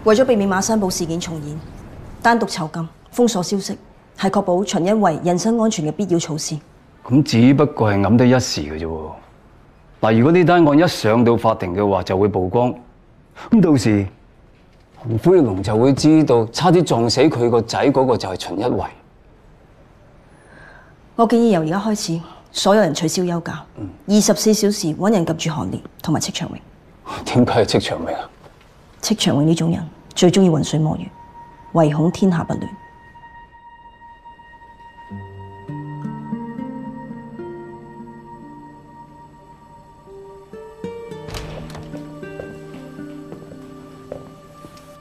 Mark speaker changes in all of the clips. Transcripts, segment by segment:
Speaker 1: 為咗避免馬山堡事件重演，單獨囚禁、封鎖消息，係確保秦一維人身安全嘅必要措施。
Speaker 2: 咁只不過係揞得一時嘅啫喎。嗱，如果呢單案一上到法庭嘅話，就會曝光，咁到時洪灰龍就會知道，差啲撞死佢個仔嗰個就係秦一維。
Speaker 1: 我建議由而家開始，所有人取消休假，24小時揾人及住韓烈同埋戚長榮。
Speaker 2: 點解係戚長榮啊？
Speaker 1: 戚長榮呢種人最中意渾水摸魚，唯恐天下不亂。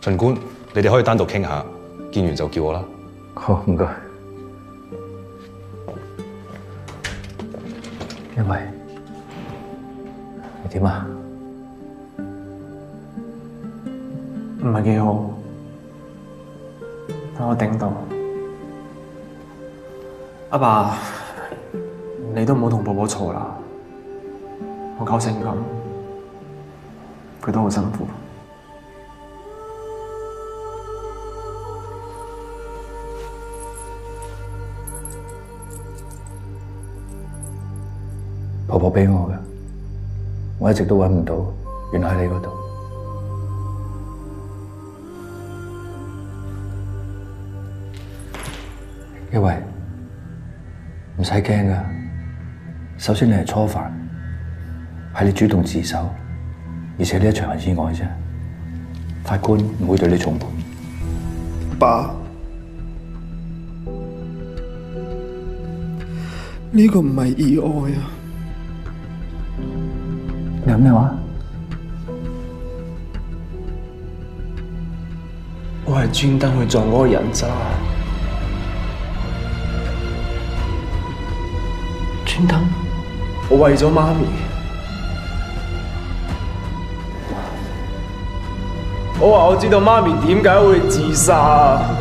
Speaker 3: 巡官，你哋可以單獨傾下，見完就叫我啦。
Speaker 2: 好，唔該。一維，你點啊？
Speaker 4: 唔係幾好，但我頂到。阿爸，你都唔好同婆婆嘈啦，我搞成咁，佢都好辛苦。
Speaker 2: 婆婆俾我嘅，我一直都揾唔到，原來喺你嗰度。一維，唔使驚㗎。首先你係初犯，係你主動自首，而且呢一場係意外啫，法官唔會對你重判。
Speaker 5: 爸，呢個唔係意外啊！
Speaker 2: 你有咩話？
Speaker 4: 我係專登去撞嗰個人渣。專登？我為咗媽咪。我話我知道媽咪點解會自殺啊！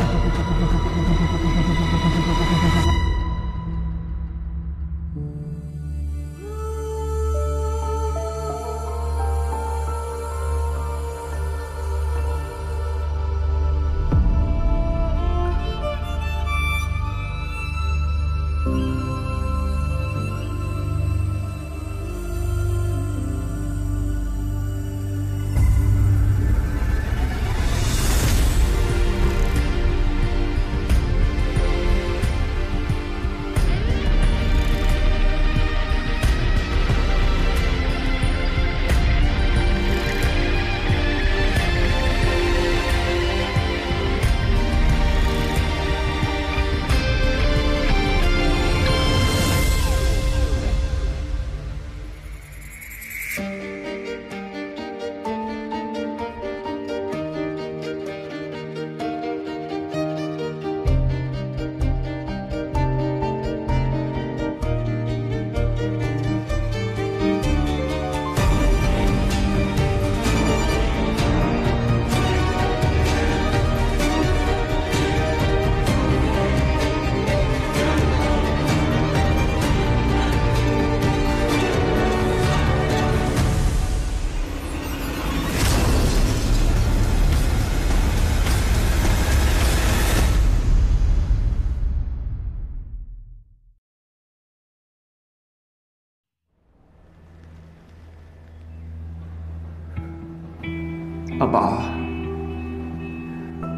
Speaker 4: 阿爸，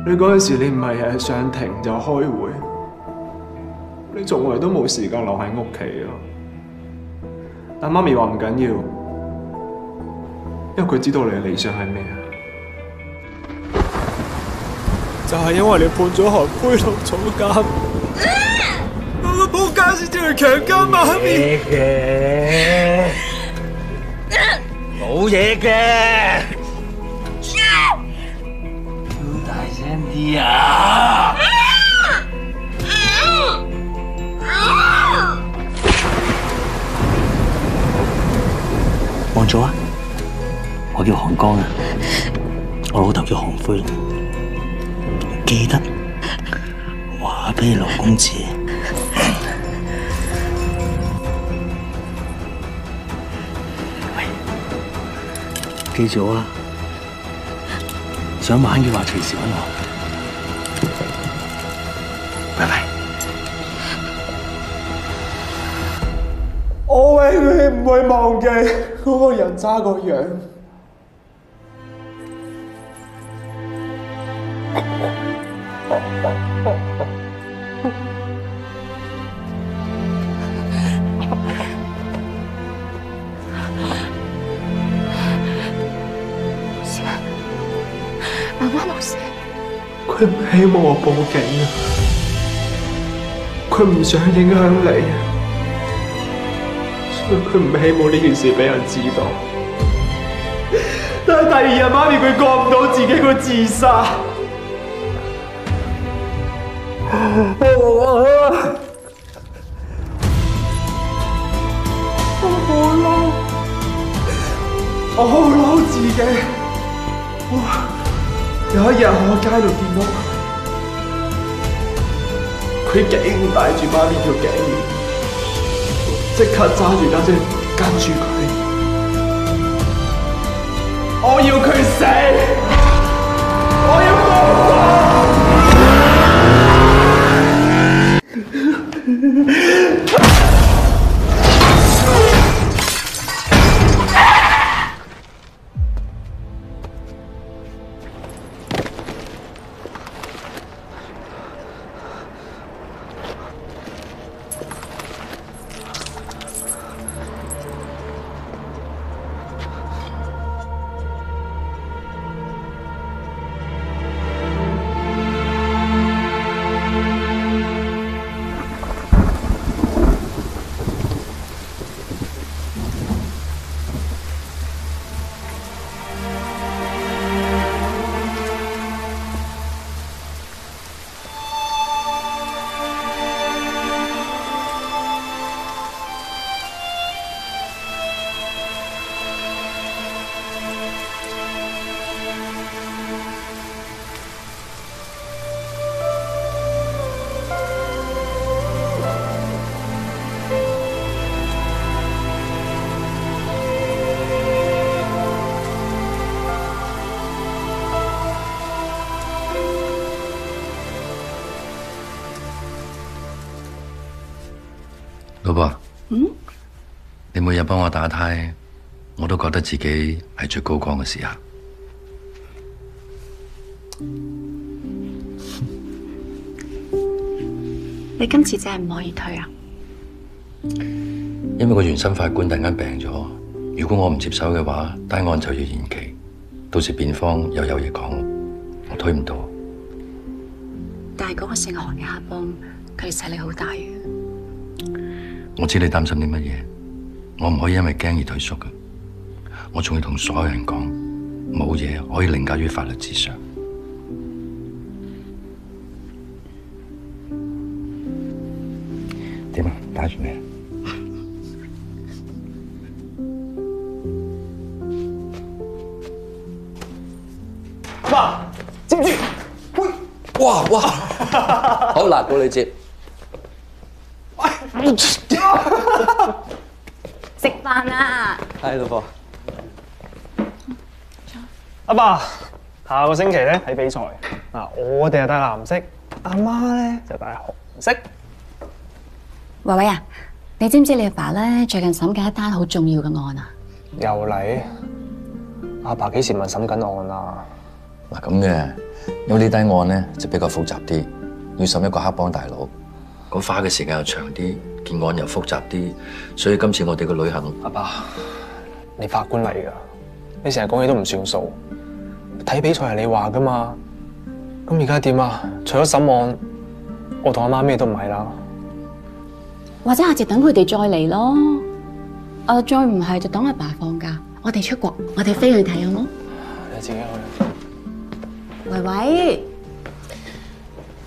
Speaker 4: 你嗰陣時你唔係日日上庭就開會，你從來都冇時間留喺屋企啊！但媽咪話唔緊要，因為佢知道你嘅理想係咩啊？就係因為你判咗韓灰龍坐監，我個仆街先至去強姦媽咪嘅，
Speaker 6: 冇嘢嘅。呀！望咗啊！我叫韓江啊，我老豆叫韓灰龍，記得話俾老公知。喂，記住啊！想玩嘅話，隨時揾我。拜拜。
Speaker 4: 我永遠唔會忘記嗰個人渣個樣。
Speaker 7: 媽媽冇事。
Speaker 4: 佢唔希望我報警啊！佢唔想影響你，所以佢唔希望呢件事俾人知道。但係第二日媽咪佢過唔到自己，佢自殺。我好嬲自己。有一日我喺街度見到佢，竟然戴住媽咪條頸鏈，即刻揸住架車跟住佢。我要佢死，我要報復。
Speaker 8: 老婆，你每日幫我打呔，我都覺得自己係最高光嘅時刻。
Speaker 7: 你今次真係唔可以退啊！
Speaker 8: 因為個原審法官突然間病咗，如果我唔接手嘅話，單案就要延期，到時辯方又有嘢講，我推唔到。
Speaker 7: 但係嗰個姓韓嘅黑幫，佢哋勢力好大嘅。
Speaker 8: 我知你擔心啲乜嘢，我唔可以因為驚而退縮嘅。我仲要同所有人講，冇嘢可以凌駕於法律之上。點啊？打住未？
Speaker 9: 爸，接唔接？喂！哇！好嗱，到你接。
Speaker 7: 食飯啦！
Speaker 9: 係老婆。
Speaker 4: 阿爸，下個星期咧睇比賽，嗱我哋係戴藍色，阿媽咧就戴紅色。
Speaker 7: 維維啊，你知唔知你阿爸咧最近審緊一單好重要嘅案啊？
Speaker 4: 又嚟？阿爸幾時問審緊案啊？
Speaker 8: 嗱咁嘅，因為呢單案咧就比較複雜啲，要審一個黑幫大佬，咁花嘅時間又長啲，件案又複雜啲，所以今次我哋嘅旅行，
Speaker 4: 阿爸，你法官嚟㗎，你成日講嘢都唔算數，睇比賽係你話㗎嘛？咁而家點啊？除咗審案，我同阿媽咩都唔係啦。
Speaker 7: 或者下次等佢哋再嚟咯。再唔係就等阿爸放假，我哋出國，我哋飛去睇好冇？
Speaker 4: 你自己去。
Speaker 7: 維維，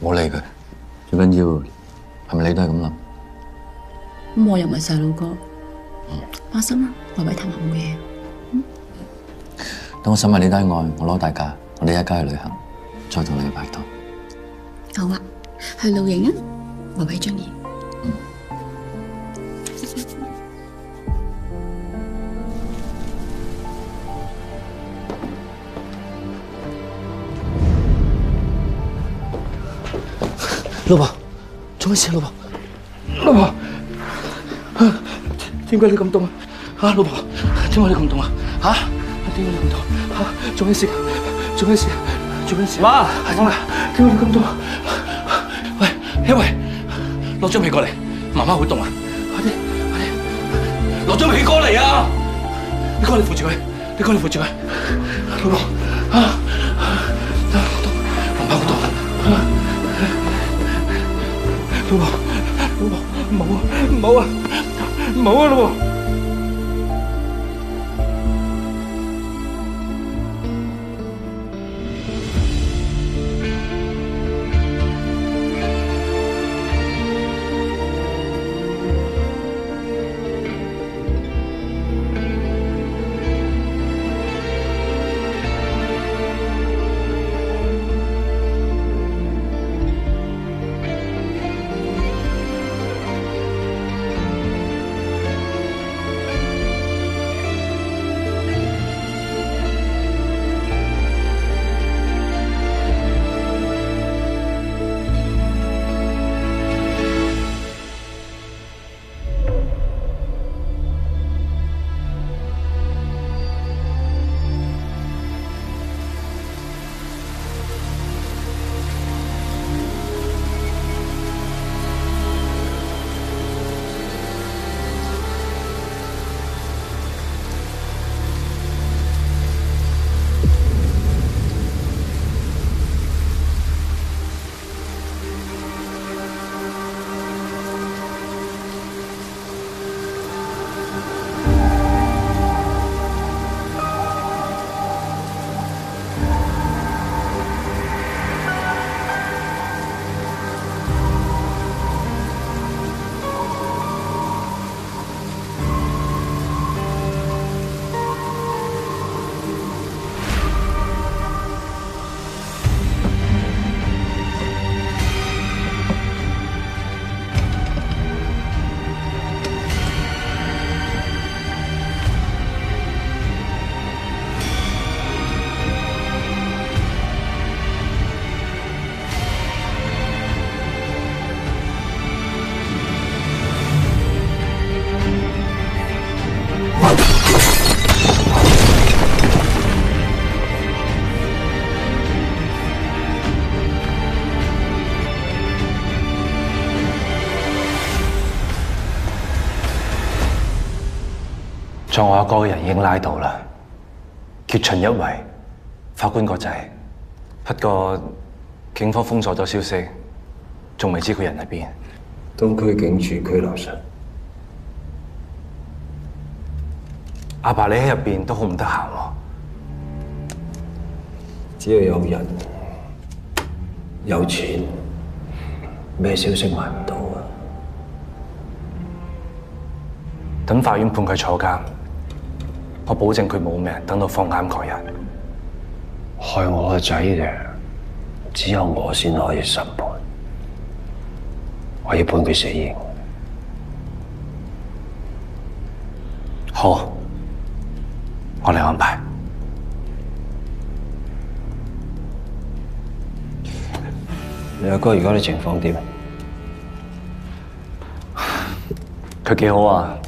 Speaker 8: 冇理佢，最緊要係咪你都係咁諗？
Speaker 7: 咁我又唔係細路哥，放心啦，維維談下冇嘢。
Speaker 8: 等我審埋呢單案，我攞大假，我哋一家去旅行，再同你去拍拖。
Speaker 7: 好啊，去露營啊，維維中意。
Speaker 6: 老婆，做乜事啊？老婆，點解你咁凍啊？嚇，老婆，點解你咁凍啊？嚇，點解你咁凍？嚇，做咩事？做咩事？做咩事？媽，點解你咁凍啊？喂，一維，攞張被過嚟，媽媽好凍啊！快啲，快啲，攞張被過嚟啊！你過嚟扶住佢，你過嚟扶住佢，老婆，啊，媽媽好凍，老婆，唔好啊，唔好啊，唔好啊，老婆。
Speaker 10: 在我阿哥嘅人已經拉到啦，劫秦一圍，法官個仔。不過警方封鎖咗消息，仲未知佢人喺邊。
Speaker 11: 東區警署拘留室。
Speaker 10: 阿爸，你喺入邊都好唔得閒喎。
Speaker 11: 只要有人、有錢，咩消息買唔到啊？
Speaker 10: 等法院判佢坐監。我保證佢冇命，等到放監嗰日。
Speaker 11: 害我個仔嘅，只有我先可以審判。我要判佢死刑。
Speaker 10: 好，我嚟安排。
Speaker 11: 你阿哥而家啲情況點？
Speaker 10: 佢幾好啊！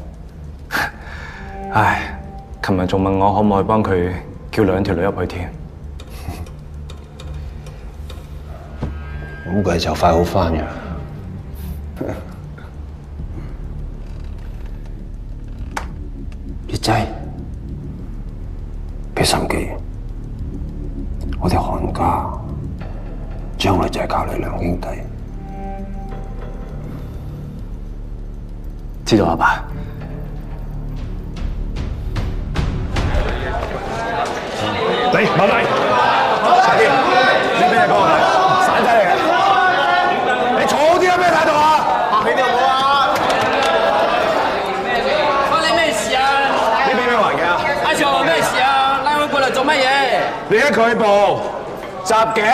Speaker 10: 唉。琴日仲問我可唔可以幫佢叫2條女入去添，
Speaker 11: 估計就快好返嘅。別仔，俾心機，我哋韓家將來就係靠你兩兄弟。
Speaker 10: 知道阿爸。
Speaker 12: 嚟，慢嚟，快啲！你邊隻歌啊？散仔嚟嘅，你坐好啲啊！咩態度啊？客氣啲好唔好啊？
Speaker 13: 關你咩事啊？
Speaker 12: 你俾咩環境啊？
Speaker 13: 阿長咩事啊？拉我過嚟做乜嘢？
Speaker 12: 你一拒捕、襲警、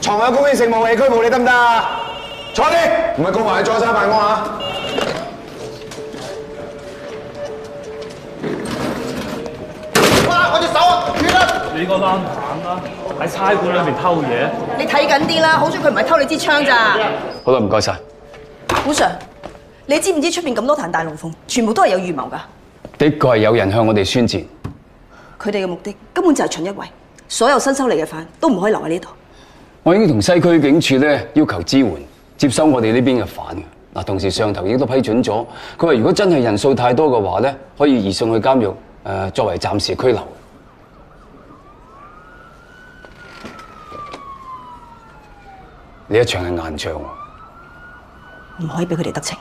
Speaker 12: 藏有攻擊性武器拘捕你得唔得啊？坐啲，唔係告埋你阻差辦公啊！
Speaker 13: 哇！我隻手啊，斷啦！
Speaker 6: 你個爛蛋！喺差館裏邊偷嘢。
Speaker 1: 你睇緊啲啦，好彩佢唔係偷你支槍咋。
Speaker 2: 好啦，唔該晒。
Speaker 1: 古 Sir，你知唔知出邊咁多壇大龍鳳，全部都係有預謀㗎？
Speaker 2: 的確係有人向我哋宣戰。
Speaker 1: 佢哋嘅目的根本就係秦一圍，所有新收嚟嘅犯都唔可以留喺呢度。
Speaker 2: 我已經同西區警署咧要求支援，接收我哋呢邊嘅犯嘅。嗱，同時上頭亦都批准咗，佢話如果真係人數太多嘅話咧，可以移送去監獄作為暫時拘留。呢一場係硬仗，
Speaker 1: 唔可以俾佢哋得逞。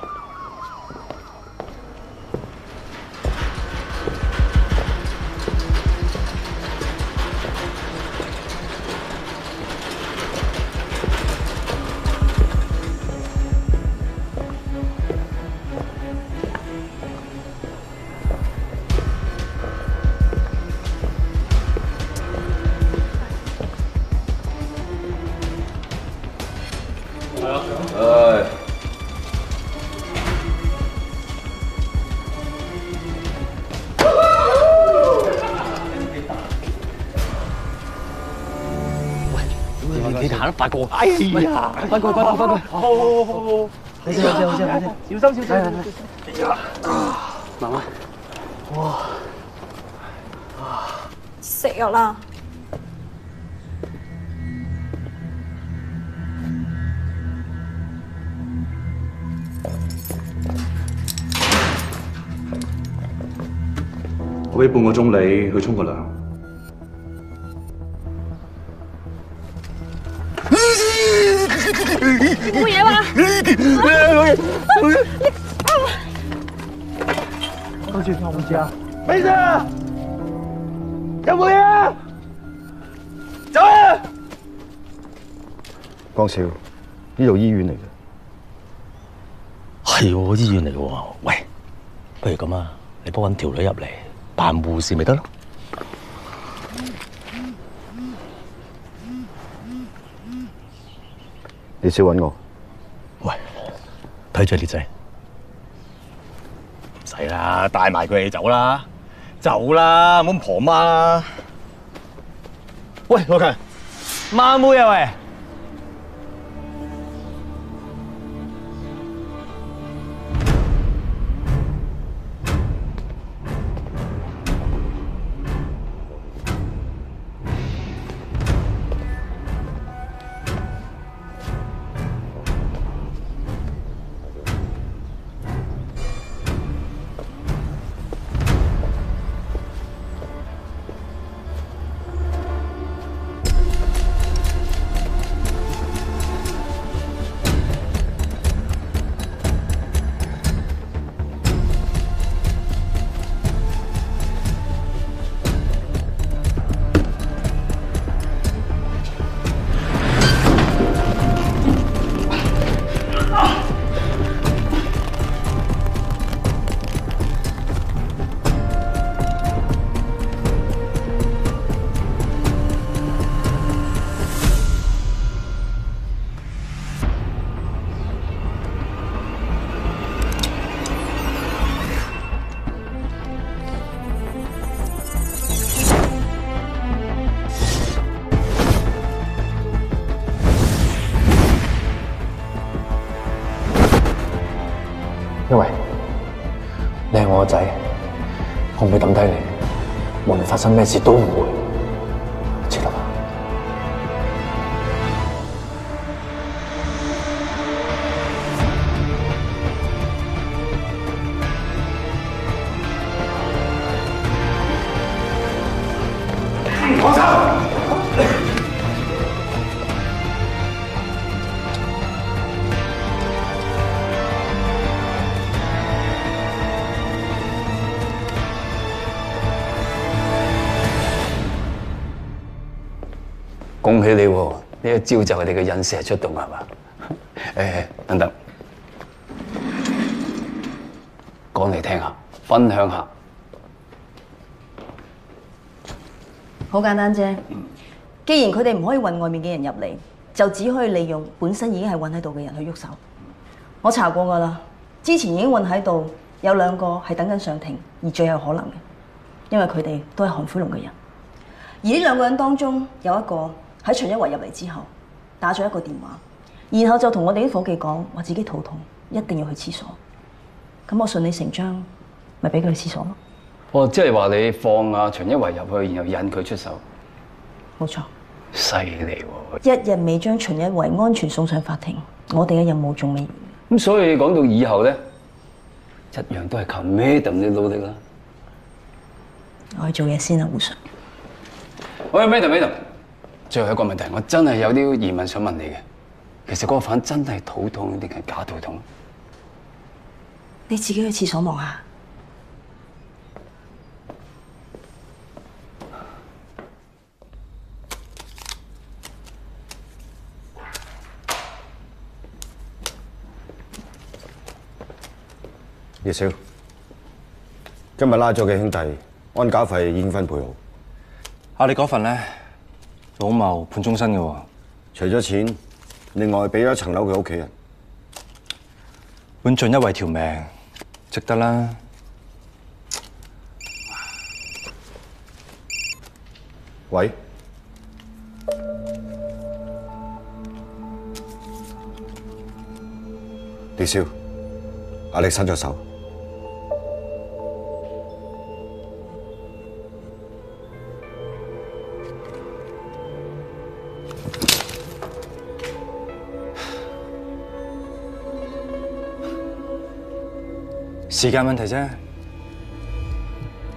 Speaker 6: 你行得快過，哎呀，快過，好，你先，小心，慢慢，哇，
Speaker 1: 食藥啦。
Speaker 3: 我俾半個鐘你去沖個涼。
Speaker 14: 冇嘢嘛？
Speaker 12: 多謝我唔知啊，咩事啊？有冇嘢啊？走啊！
Speaker 15: 江少，呢度醫院嚟嘅。
Speaker 11: 係喎，醫院嚟嘅喎。喂，不如咁啊，你幫揾條女入嚟扮護士咪得咯？
Speaker 15: 你少揾我。
Speaker 11: 喂，睇住你仔，唔使啦，帶埋佢哋走啦，走啦，唔好咁婆媽啦。喂，羅強，孖妹啊喂！因為你係我個仔，我唔會抌低你，無論發生咩事都唔會，知道嗎？
Speaker 12: 放手！
Speaker 2: 恭喜你喎！呢一招就係你嘅引蛇出洞係嘛？等等，講嚟聽下，分享下。
Speaker 1: 好簡單啫。既然佢哋唔可以運外面嘅人入嚟，就只可以利用本身已經係運喺度嘅人去喐手。我查過㗎啦，之前已經運喺度有2個係等緊上庭，而最有可能嘅，因為佢哋都係韓灰龍嘅人。而呢兩個人當中有一個喺秦一圍入嚟之後打咗一個電話，然後就同我哋啲伙計講話自己肚痛，一定要去廁所。咁我順理成章咪俾佢去廁所咯。
Speaker 2: 哦，即係話你放阿秦一圍入去，然後引佢出手。
Speaker 1: 冇錯。
Speaker 2: 犀利喎！
Speaker 1: 一日未將秦一圍安全送上法庭，我哋嘅任務仲未完。
Speaker 2: 咁所以講到以後咧，一樣都係靠 Madam 你努力啦。
Speaker 1: 我去做嘢先啦，胡 Sir。
Speaker 2: 喂 ，Madam， 最後一個問題，我真係有啲疑問想問你嘅。其實嗰個犯真係肚痛定係假肚痛？
Speaker 1: 你自己去廁所望下。
Speaker 15: 葉少，今日拉咗嘅兄弟安家費已經分配好。
Speaker 10: 啊，你嗰份咧，老茂判終身嘅喎。
Speaker 15: 除咗錢，另外俾咗層樓佢屋企人。
Speaker 10: 換盡一圍條命，值得啦。
Speaker 15: 喂，葉少，阿力伸咗手。
Speaker 10: 時間問題啫，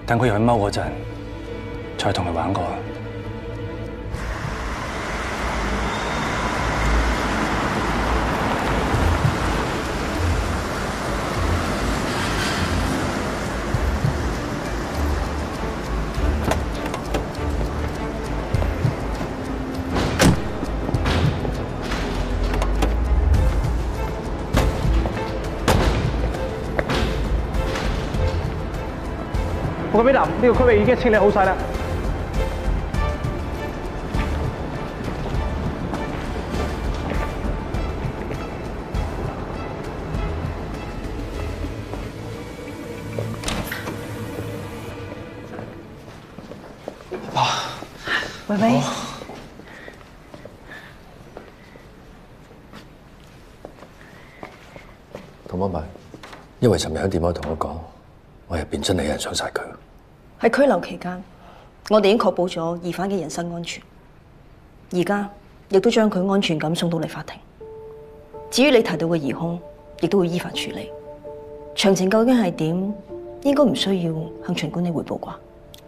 Speaker 10: 等佢又去踎嗰陣，再同佢玩過。
Speaker 14: 報告俾林，呢個區域已經清理好晒啦。
Speaker 1: 喂喂，
Speaker 8: 同媽咪，因為尋日喺電話同我講，我入邊真係有人想殺佢。
Speaker 1: 喺拘留期間，我哋已經確保咗疑犯嘅人身安全，而家亦都將佢安全咁送到嚟法庭。至於你提到嘅疑兇，亦都會依法處理。詳情究竟係點，應該唔需要向秦官你彙報啩？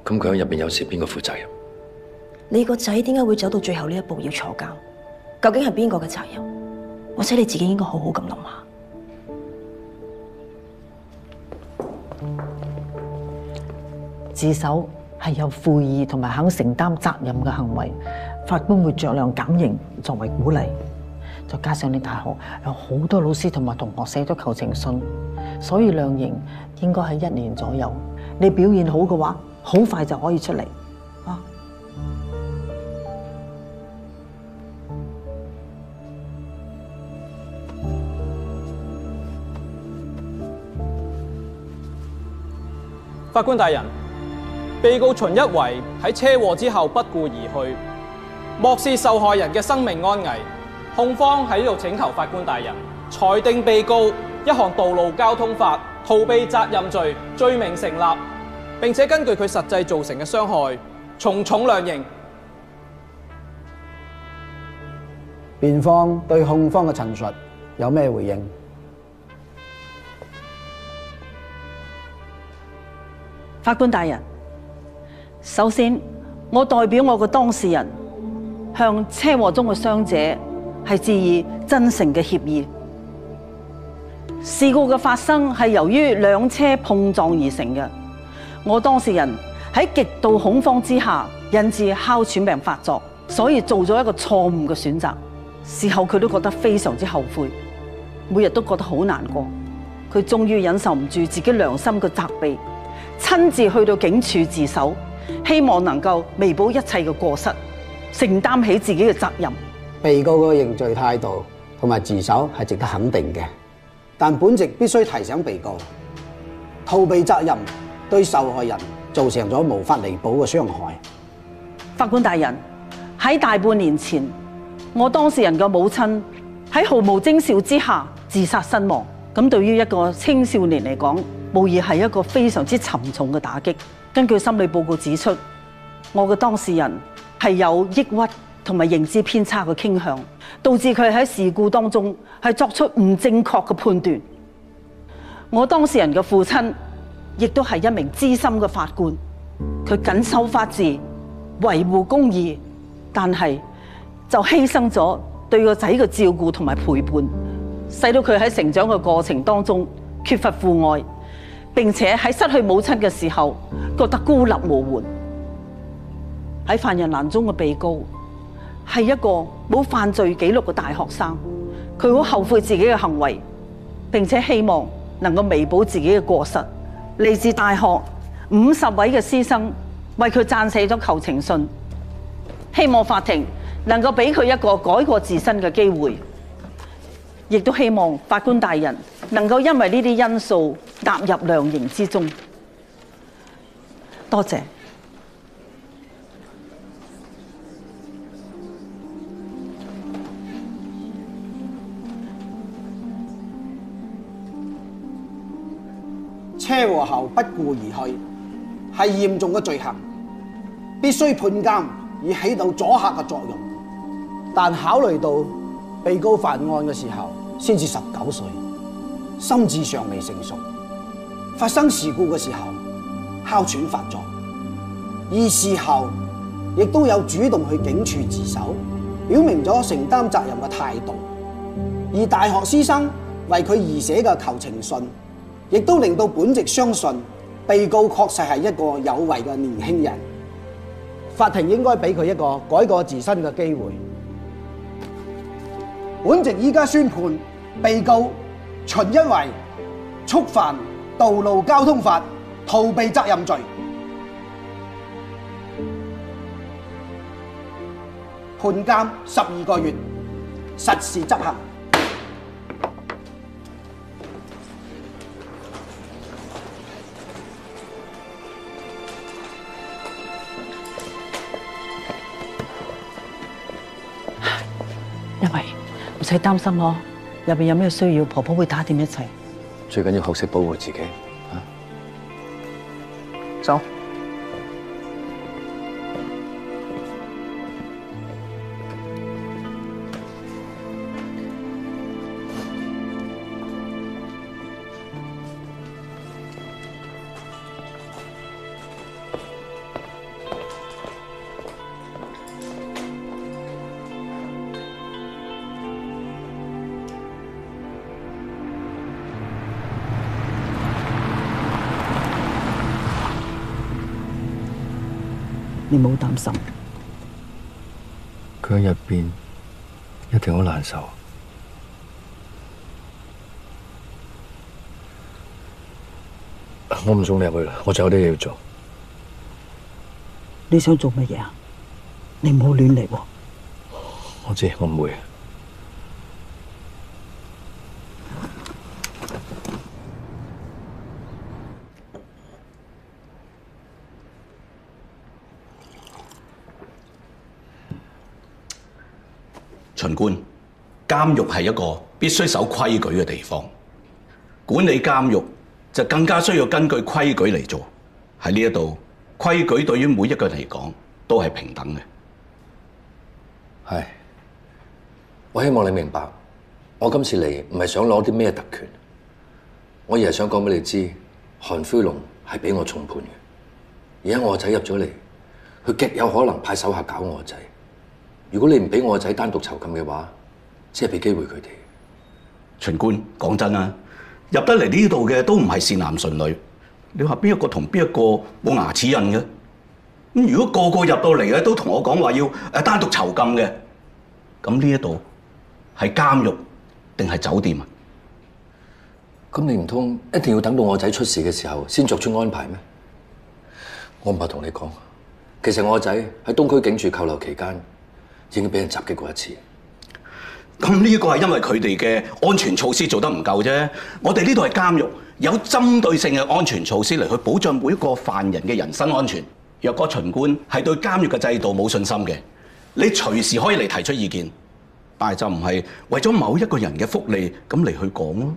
Speaker 8: 咁佢喺入邊有事，邊個負責任？
Speaker 1: 你個仔點解會走到最後呢一步要坐監？究竟係邊個嘅責任？或者你自己應該好好咁諗下。
Speaker 16: 自首係有悔意同埋肯承擔責任嘅行為，法官會酌量減刑作為鼓勵。再加上你大學有好多老師同埋同學寫咗求情信，所以量刑應該係1年左右。你表現好嘅話，好快就可以出嚟。啊！
Speaker 17: 法官大人，被告秦一圍喺車禍之後不顧而去，漠視受害人嘅生命安危。控方喺呢度請求法官大人裁定被告一項道路交通法逃避責任罪罪名成立，並且根據佢實際造成嘅傷害，從重量刑。
Speaker 18: 辯方對控方嘅陳述有咩回應？
Speaker 16: 法官大人，首先我代表我嘅當事人向車禍中嘅傷者係致以真誠嘅歉意。事故嘅發生係由於兩車碰撞而成嘅，我當事人喺極度恐慌之下引致哮喘病發作，所以做咗一個錯誤嘅選擇。事後佢都覺得非常之後悔，每日都覺得好難過。佢終於忍受唔住自己良心嘅責備，親自去到警署自首，希望能夠彌補一切嘅過失，承擔起自己嘅責任。
Speaker 18: 被告嘅認罪態度同埋自首係值得肯定嘅，但本席必須提醒被告，逃避責任對受害人造成咗無法彌補嘅傷害。
Speaker 16: 法官大人，喺大半年前，我當事人嘅母親喺毫無徵兆之下自殺身亡。咁對於一個青少年嚟講，無疑係一個非常之沉重嘅打擊。根據心理報告指出，我嘅當事人係有抑鬱同埋認知偏差嘅傾向，導致佢喺事故當中係作出唔正確嘅判斷。我當事人嘅父親亦都係一名資深嘅法官，佢緊守法治，維護公義，但係就犧牲咗對個仔嘅照顧同埋陪伴，使到佢喺成長嘅過程當中缺乏父愛，並且喺失去母親嘅時候覺得孤立無援。喺犯人欄中嘅被告係一個冇犯罪記錄嘅大學生，佢好後悔自己嘅行為，並且希望能夠彌補自己嘅過失。嚟自大學50位嘅師生為佢撰寫咗求情信，希望法庭能夠俾佢一個改過自新嘅機會，亦都希望法官大人能夠因為呢啲因素納入量刑之中。多謝。
Speaker 18: 車禍後不顧而去係嚴重嘅罪行，必須判監以起到阻嚇嘅作用。但考慮到被告犯案嘅時候先至19歲，心智尚未成熟，發生事故嘅時候哮喘發作，而事後亦都有主動去警署自首，表明咗承擔責任嘅態度。而大學師生為佢而寫嘅求情信，亦都令到本席相信被告確實係一個有為嘅年輕人。法庭應該俾佢一個改過自新嘅機會。本席依家宣判被告秦一維觸犯道路交通法逃避責任罪，判監12個月，實時執行。
Speaker 16: 一維，唔使擔心咯，入邊有咩需要，婆婆會打掂一切。
Speaker 8: 最緊要學識保護自己。
Speaker 16: 走。你唔好擔心，
Speaker 8: 佢喺入邊一定好難受。我唔送你入去啦，我仲有啲嘢要做。
Speaker 16: 你想做乜嘢啊？你唔好亂嚟喎。
Speaker 8: 我知，我唔會。
Speaker 19: 巡官，監獄係一個必須守規矩嘅地方，管理監獄就更加需要根據規矩嚟做。喺呢一度，規矩對於每一個人嚟講都係平等嘅。
Speaker 8: 係，我希望你明白，我今次嚟唔係想攞啲咩特權，我而係想講俾你知，韓飛龍係俾我重判嘅。而家我個仔入咗嚟，佢極有可能派手下搞我個仔。如果你唔俾我個仔單獨囚禁嘅話，只係俾機會佢哋。
Speaker 19: 巡官，講真啊，入得嚟呢度嘅都唔係善男信女，你話邊一個同邊一個冇牙齒印嘅？咁如果個個入到嚟咧都同我講話要單獨囚禁嘅，咁呢一度係監獄定係酒店啊？
Speaker 8: 咁你唔通一定要等到我仔出事嘅時候先作出安排咩？我唔怕同你講，其實我個仔喺東區警署扣留期間，已經俾人襲擊過一次。
Speaker 19: 咁呢個係因為佢哋嘅安全措施做得唔夠啫。我哋呢度係監獄，有針對性嘅安全措施嚟去保障每一個犯人嘅人身安全。若果巡官係對監獄嘅制度冇信心嘅，你隨時可以嚟提出意見，但係就唔係為咗某一個人嘅福利咁嚟去講咯。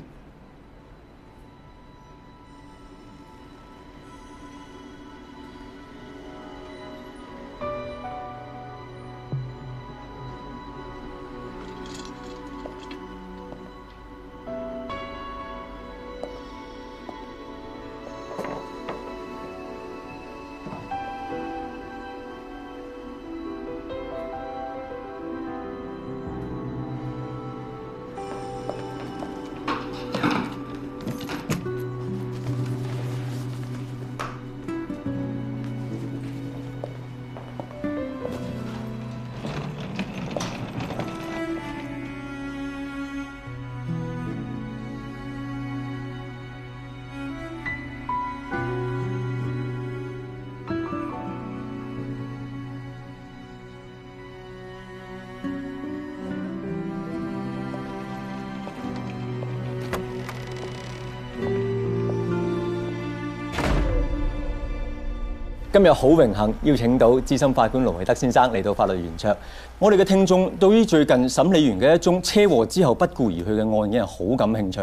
Speaker 11: 今日好榮幸邀請到資深法官盧偉德先生嚟到法律圓桌。我哋嘅聽眾對於最近審理完嘅一宗車禍之後不顧而去嘅案件係好感興趣。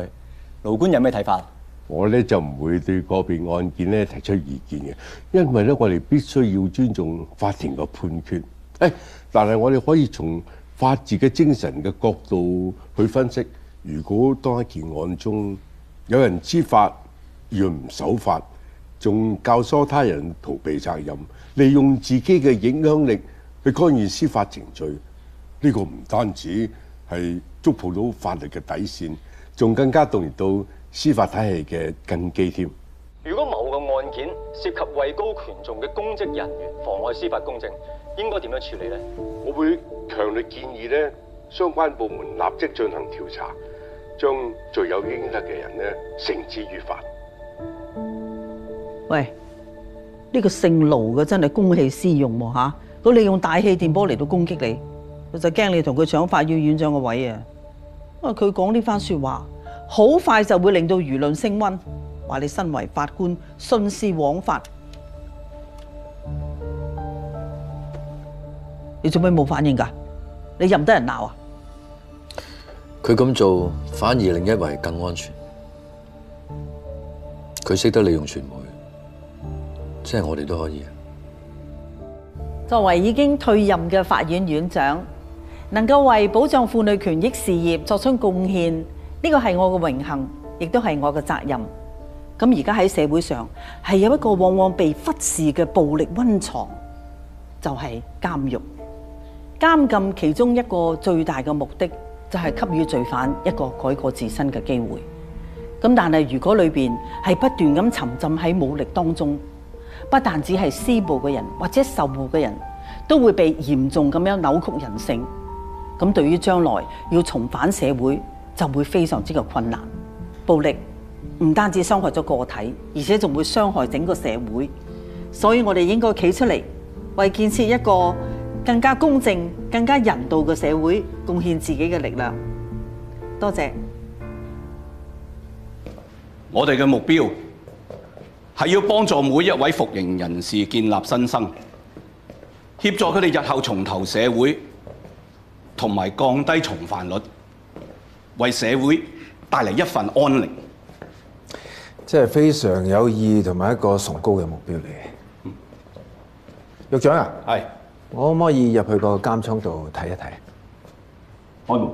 Speaker 11: 盧官有咩睇法？
Speaker 20: 我咧就唔會對個別案件咧提出意見嘅，因為咧我哋必須要尊重法庭嘅判決。但係我哋可以從法治嘅精神嘅角度去分析，如果當一件案中有人知法而唔守法，仲教唆他人逃避責任，利用自己嘅影響力去干預司法程序，呢個唔單止係觸碰到法律嘅底線，仲更加動搖到司法體系嘅根基添。
Speaker 11: 如果某個案件涉及位高權重嘅公職人員妨礙司法公正，應該點樣處理呢？
Speaker 20: 我會強烈建議咧，相關部門立即進行調查，將罪有應得嘅人咧繩之於法。
Speaker 16: 喂，呢個姓盧嘅真係公器私用喎嚇！佢利用大氣電波嚟到攻擊你，我就驚你同佢搶法院院長個位啊！因為佢講呢番説話，好快就會令到輿論升溫，話你身為法官徇私枉法。你做咩冇反應㗎？你任得人鬧啊？
Speaker 8: 佢咁做反而令一位更安全。佢識得利用傳媒。即係我哋都可以。
Speaker 16: 作為已經退任嘅法院院長，能夠為保障婦女權益事業作出貢獻，呢個係我嘅榮幸，亦都係我嘅責任。咁而家喺社會上係有一個往往被忽視嘅暴力溫床，就係監獄。監禁其中一個最大嘅目的，就係給予罪犯一個改過自新嘅機會。咁但係如果裏邊係不斷咁沉浸喺武力當中，不但只係施暴嘅人或者受暴嘅人，都會被嚴重咁樣扭曲人性。咁對於將來要重返社會，就會非常之嘅困難。暴力唔單止傷害咗個體，而且仲會傷害整個社會。所以我哋應該企出嚟，為建設一個更加公正、更加人道嘅社會，貢獻自己嘅力量。多謝。
Speaker 19: 我哋嘅目標係要幫助每一位服刑人士建立新生，協助佢哋日後重投社會，同埋降低重犯率，為社會帶嚟一份安寧。
Speaker 21: 即係非常有意義同埋一個崇高嘅目標嚟嘅。獄長啊，係，我可唔可以入去個監倉度睇一睇？
Speaker 19: 開門。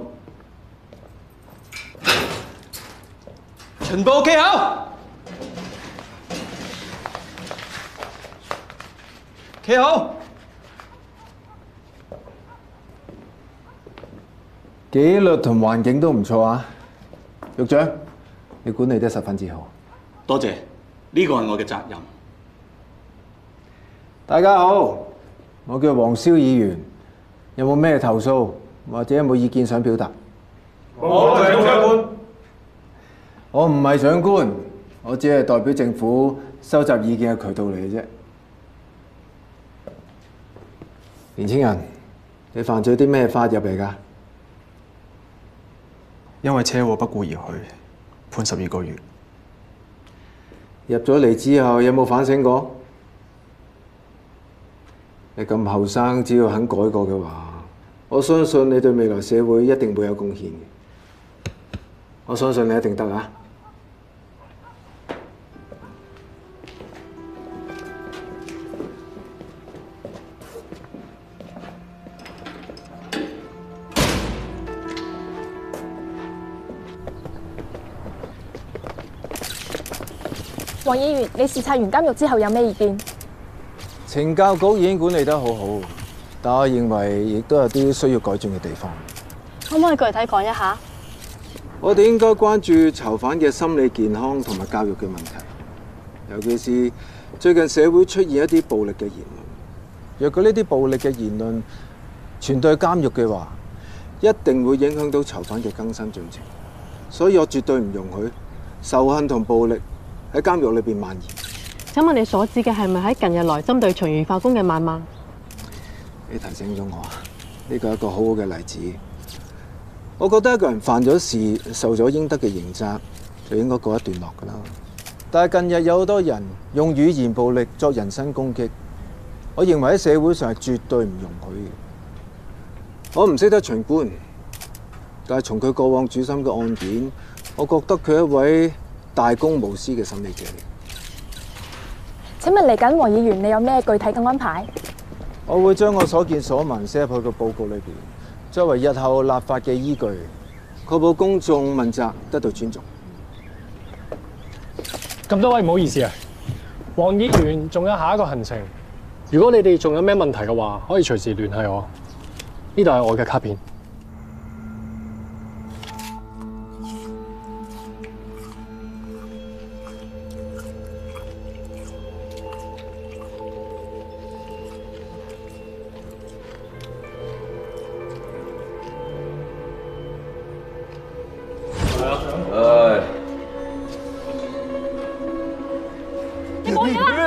Speaker 17: 全部企好。企好，
Speaker 21: 紀律同環境都唔錯啊！獄長，你管理得十分之好。
Speaker 19: 多謝，呢個係我嘅責任。
Speaker 21: 大家好，我叫黃蕭議員，有冇咩投訴或者有冇意見想表達？
Speaker 12: 我係長官。
Speaker 21: 我唔係長官，我只係代表政府收集意見嘅渠道嚟嘅啫。年輕人，你犯咗啲咩法入嚟㗎？
Speaker 4: 因為車禍不顧而去，判12個月。
Speaker 21: 入咗嚟之後有冇反省過？你咁後生，只要肯改過嘅話，我相信你對未來社會一定會有貢獻嘅。我相信你一定得啊！
Speaker 5: 黃議員，你視察完監獄之後有咩意見？
Speaker 21: 懲教局已經管理得好好，但我認為亦都有啲需要改進嘅地方。
Speaker 5: 可唔可以具體講一下？
Speaker 21: 我哋應該關注囚犯嘅心理健康同埋教育嘅問題，尤其是最近社會出現一啲暴力嘅言論。若果呢啲暴力嘅言論傳到監獄嘅話，一定會影響到囚犯嘅更新進程。所以我絕對唔容許仇恨同暴力喺監獄裏邊蔓延。
Speaker 22: 請問你所指嘅係咪喺近日來針對秦餘法官嘅謾罵？
Speaker 21: 你提醒咗我，呢個係一個好好嘅例子。我覺得一個人犯咗事，受咗應得嘅刑責，就應該告一段落㗎啦。但係近日有好多人用語言暴力作人身攻擊，我認為喺社會上係絕對唔容許嘅。我唔識得秦官，但係從佢過往主審嘅案件，我覺得佢係一位大公無私嘅審理者。
Speaker 5: 請問嚟緊黃議員，你有咩具體嘅安排？
Speaker 21: 我會將我所見所聞寫入去個報告裏邊，作為日後立法嘅依據，確保公眾問責得到尊重。
Speaker 23: 咁多位唔好意思啊，黃議員仲有下一個行程。如果你哋仲有咩問題嘅話，可以隨時聯繫我。呢度係我嘅卡片。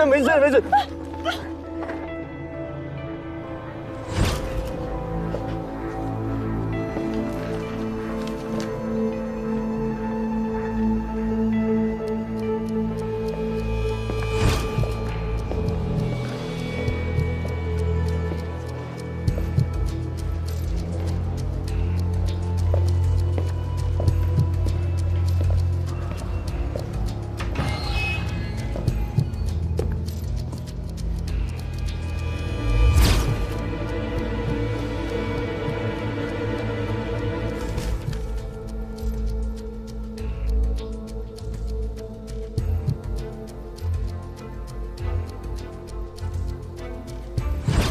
Speaker 12: 没事没事。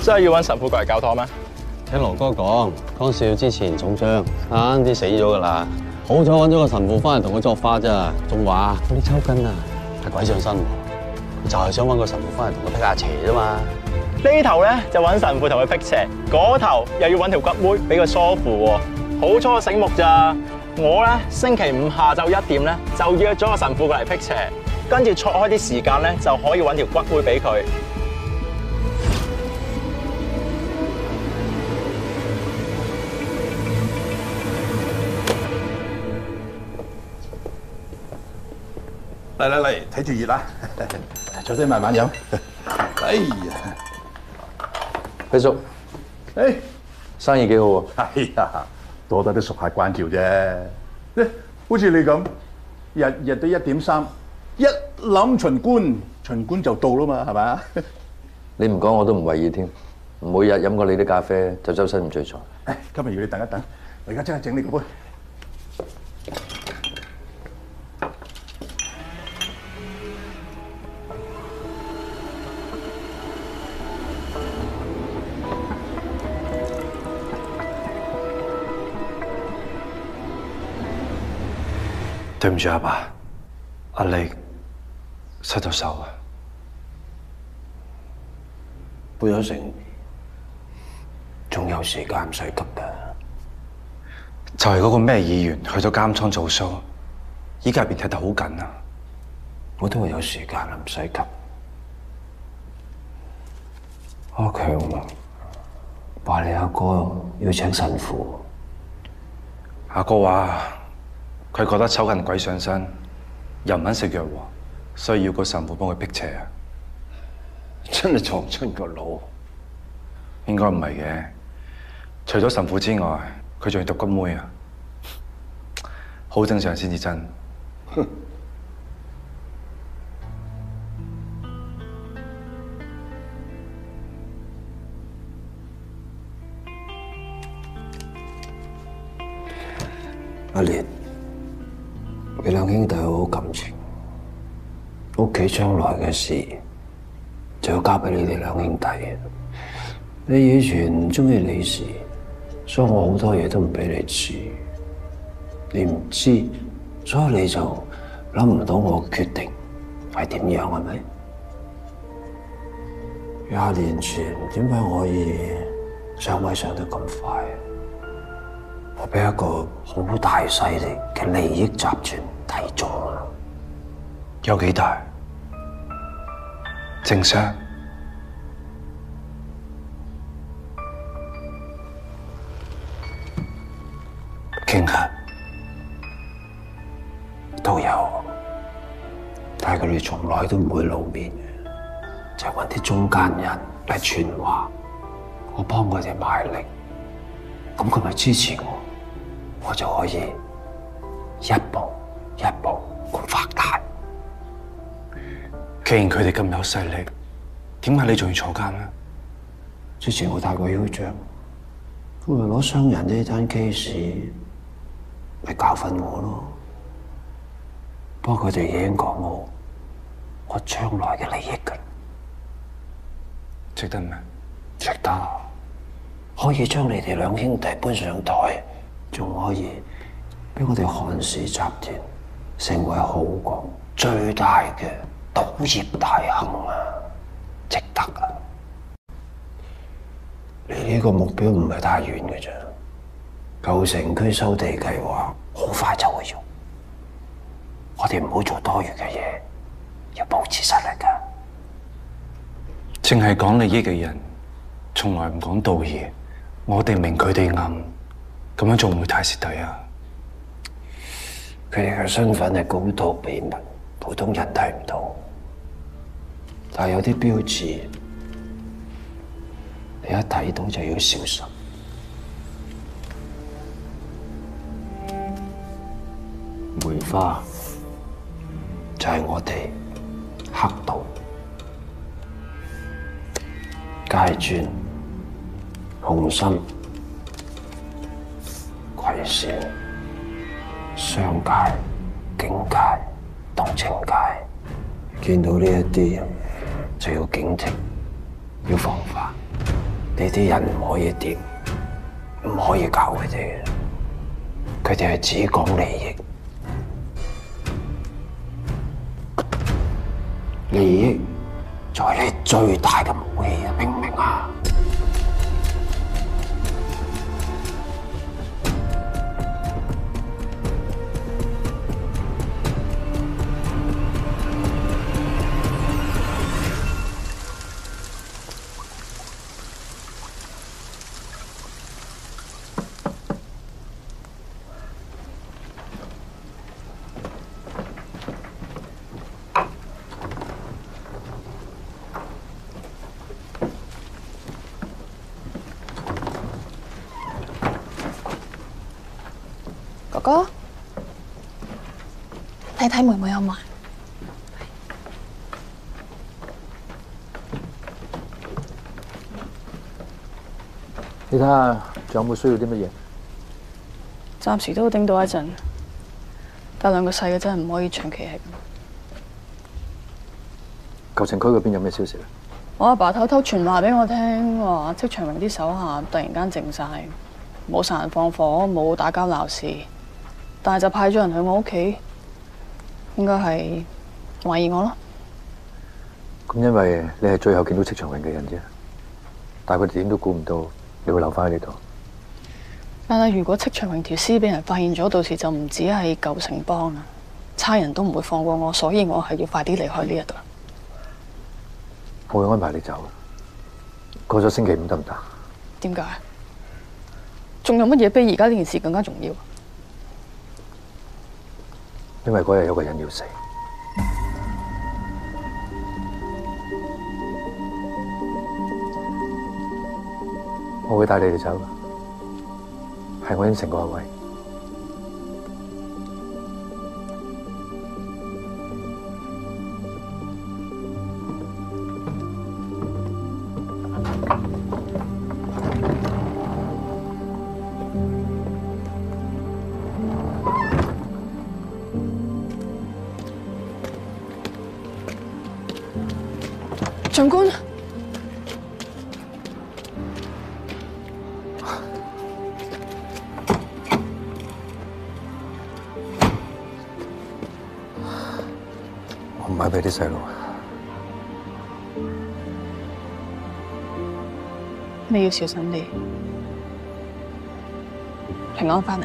Speaker 17: 真係要揾神父過嚟教堂咩？
Speaker 24: 聽羅哥講，江少之前中槍，啱啲死咗㗎啦。好彩揾咗個神父翻嚟同佢作法咋，仲話嗰啲抽筋啊係鬼上身喎，佢就係想揾個神父翻嚟同佢辟下邪啫嘛。
Speaker 17: 呢頭咧就揾神父同佢辟邪，嗰頭又要揾條骨妹俾佢梳扶喎。好彩我醒目咋，我咧星期五下晝1點咧就約咗個神父過嚟辟邪，跟住錯開啲時間咧就可以揾條骨妹俾佢。
Speaker 12: 嚟嚟嚟，睇住熱啦，坐低慢慢飲。哎呀，
Speaker 8: 輝叔，生意幾好喎？
Speaker 12: 哎呀，多得啲熟客關照啫。好似你咁，日日都1點3，一諗巡官就到啦嘛，係咪？
Speaker 8: 你唔講我都唔為意添。每日飲過你啲咖啡，就周身唔聚財。
Speaker 12: 今日要你等一等，我而家即刻整你個杯。
Speaker 10: 對唔住阿爸，阿力失咗手啊！
Speaker 24: 背咗成，仲有時間唔使急㗎。
Speaker 10: 就係嗰個咩議員去咗監倉做 show，依家入邊踢得好緊啊！
Speaker 24: 我都話有時間啦，唔使急。阿強話你阿哥要請神父，
Speaker 10: 阿哥話佢覺得抽筋鬼上身，又唔肯食藥喎，所以要個神父幫佢辟邪啊！
Speaker 15: 真係撞親個腦。
Speaker 10: 應該唔係嘅。除咗神父之外，佢仲要獨骨妹啊，好正常先至真。
Speaker 6: 阿蓮，你兩兄弟好好感情，屋企將來嘅事就要交俾你哋兩兄弟。你以前唔中意理事，所以我好多嘢都唔俾你知，你唔知，所以你就諗唔到我決定係點樣，係咪？20年前點解可以上位上得咁快？我俾一個好大勢力嘅利益集團睇中啊！
Speaker 10: 有幾大？政商？
Speaker 6: 傾下都有，但係佢哋從來都唔會露面嘅，就揾啲中間人嚟傳話，我幫佢哋賣力，咁佢咪支持我，我就可以一步一步咁發大。
Speaker 10: 既然佢哋咁有勢力，點解你仲要坐監咧？
Speaker 6: 之前我太過囂張，佢咪攞傷人呢單 case 咪教訓我咯。不過佢哋已經講我將來嘅利益㗎，
Speaker 10: 值得咩？
Speaker 6: 值得，可以將你哋兩兄弟搬上台，仲可以俾我哋韓氏集團成為濠港最大嘅賭業大亨啊！值得啊！你呢個目標唔係太遠嘅啫，舊城區收地計劃好快就會用。我哋唔好做多餘嘅嘢，要保持實力㗎。
Speaker 10: 淨係講利益嘅人，從來唔講道義。我哋明佢哋暗，咁樣做唔會太蝕底啊！
Speaker 6: 佢哋嘅身份係高度秘密，普通人睇唔到。但係有啲標誌，你一睇到就要小心。梅花就係我哋黑道、階磚、紅心、葵扇、商界、警界、動情界，見到呢一啲就要警惕，要防範。呢啲人唔可以掂，唔可以搞佢哋嘅，佢哋係只講利益。利益就係你最大嘅武器啊！明唔明啊？
Speaker 5: 哥哥，睇睇妹妹好嘛？
Speaker 21: 你睇下仲有冇需要啲乜嘢？
Speaker 16: 暫時都頂到一陣，但兩個細嘅真係唔可以長期係咁。
Speaker 21: 舊城區嗰邊有咩消息咧？
Speaker 16: 我阿爸偷偷傳話俾我聽，話戚長榮啲手下突然間靜晒，冇殺人放火，冇打交鬧事。但係就派咗人去我屋企，應該係懷疑我咯。
Speaker 21: 咁因為你係最後見到戚長榮嘅人啫，但係佢哋點都估唔到你會留翻喺呢度。
Speaker 16: 但係如果戚長榮條屍俾人發現咗，到時就唔止係舊城幫啦，差人都唔會放過我，所以我係要快啲離開呢一度。
Speaker 21: 我會安排你走，過咗星期5得唔得？
Speaker 16: 點解？仲有乜嘢比而家呢件事更加重要？
Speaker 21: 因為嗰日有個人要死。
Speaker 10: 我會帶你哋走，係我應承過阿偉。
Speaker 5: 長官，
Speaker 10: 我唔買俾啲細路。
Speaker 5: 你要小心啲，平安返嚟。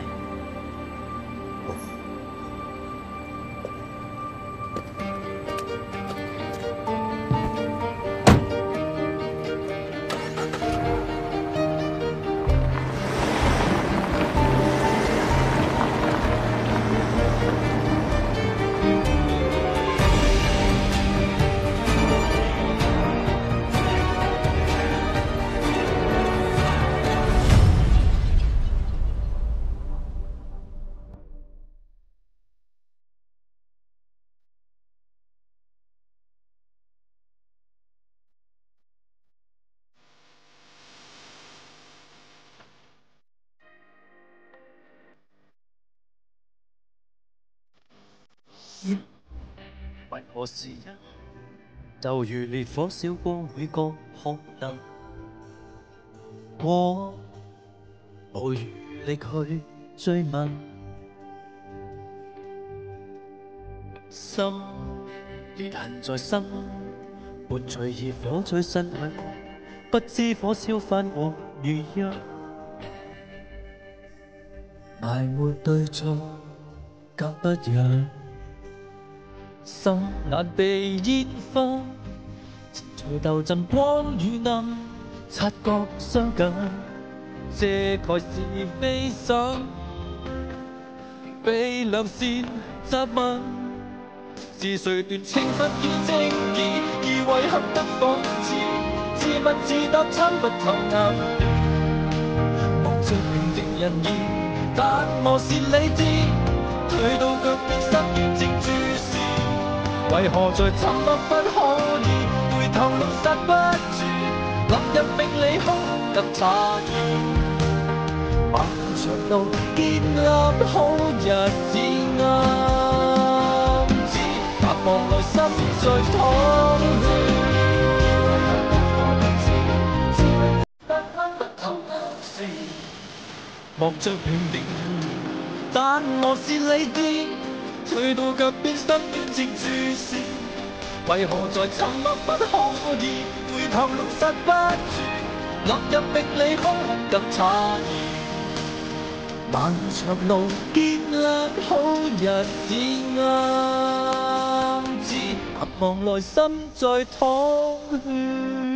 Speaker 3: 為何時一就如烈火燒過每個可能？我無餘力去追問，心裂痕在心，沒隨熱火吹身去，不知火燒翻我如一，埋沒對錯，隔不遠。心眼被煙花，隨鬥陣光與暗，察覺相近，遮蓋是悲傷，被兩線責問，是誰斷情不見正義，而遺憾得仿似，自問自答參不透暗，望着平靜人意，但我是理智，退到腳邊失於正注視。為何在沉默不可以回頭路剎不住，臨入命理空更詫異，漫長路建立好日子啱知，白望內心在淌血，望着平定，但我是理智。退到腳邊失於正注視，為何在沉默不可以回頭路剎不住，落入命理空更詫異，漫長路建立好日子啱知，盼望內心在淌血。